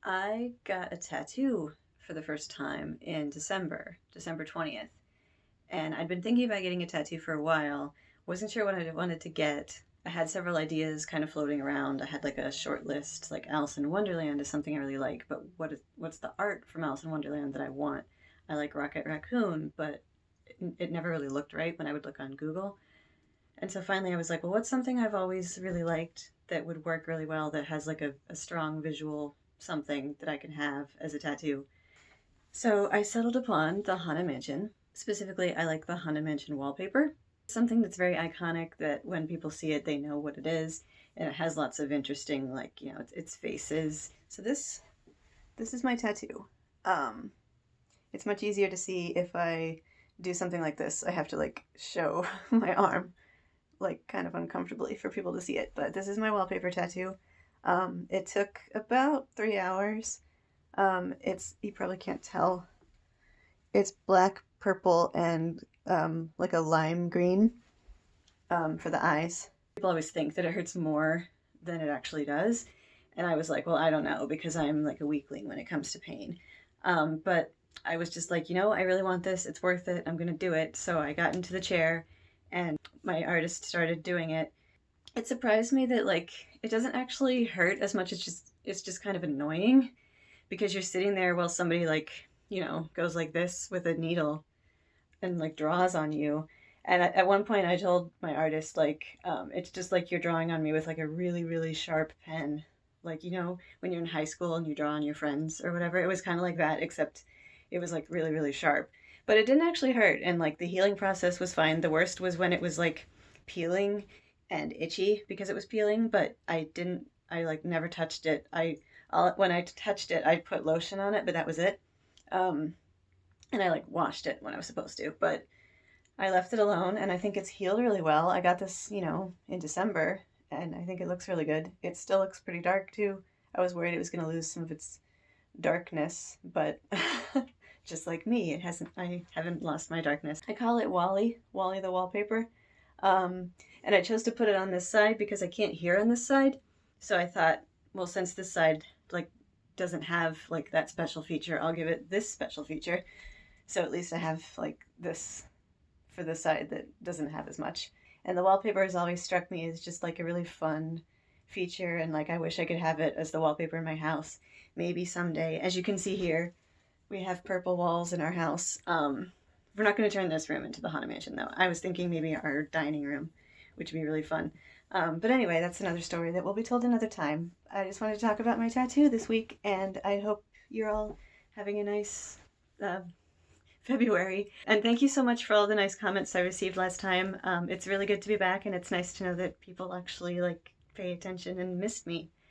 I got a tattoo for the first time in December 20th. And I'd been thinking about getting a tattoo for a while. Wasn't sure what I wanted to get. I had several ideas kind of floating around. I had like a short list, like Alice in Wonderland is something I really like, but what's the art from Alice in Wonderland that I want? I like Rocket Raccoon, but it never really looked right when I would look on Google. And so finally I was like, well, what's something I've always really liked that would work really well that has like a strong visual something that I can have as a tattoo? So I settled upon the Haunted Mansion. Specifically, I like the Haunted Mansion wallpaper. Something that's very iconic that when people see it, they know what it is. And it has lots of interesting, like, it's faces. So this is my tattoo. Um, it's much easier to see if I do something like this. I have to like show my arm like kind of uncomfortably for people to see it. But this is my wallpaper tattoo. It took about 3 hours. You probably can't tell. It's black, purple, and like a lime green for the eyes. People always think that it hurts more than it actually does. And I was like, well, I don't know because I'm like a weakling when it comes to pain. But I was just like, I really want this. It's worth it. I'm going to do it. So I got into the chair and my artist started doing it. It surprised me that like it doesn't actually hurt as much. It's just kind of annoying because you're sitting there while somebody like, goes like this with a needle and like draws on you. And at one point I told my artist, like, it's just like you're drawing on me with like a really, really sharp pen. Like, when you're in high school and you draw on your friends or whatever, it was kind of like that, except it was like really, really sharp. But it didn't actually hurt. And like the healing process was fine. The worst was when it was like peeling and itchy because it was peeling, but I like never touched it. When I touched it, I put lotion on it, but that was it. Um, and I like washed it when I was supposed to, but I left it alone and I think it's healed really well. I got this, in December and I think it looks really good. It still looks pretty dark too. I was worried it was going to lose some of its darkness, but just like me, I haven't lost my darkness. I call it Wally the wallpaper. And I chose to put it on this side because I can't hear on this side. So I thought, well, since this side like doesn't have like that special feature, I'll give it this special feature. So at least I have like this for the side that doesn't have as much. And the wallpaper has always struck me as just like a really fun feature, and like I wish I could have it as the wallpaper in my house. Maybe someday. As you can see here, we have purple walls in our house. We're not going to turn this room into the Haunted Mansion though. I was thinking maybe our dining room, which would be really fun. But anyway, that's another story that will be told another time. I just wanted to talk about my tattoo this week, and I hope you're all having a nice February. And thank you so much for all the nice comments I received last time. It's really good to be back, and it's nice to know that people actually like pay attention and missed me.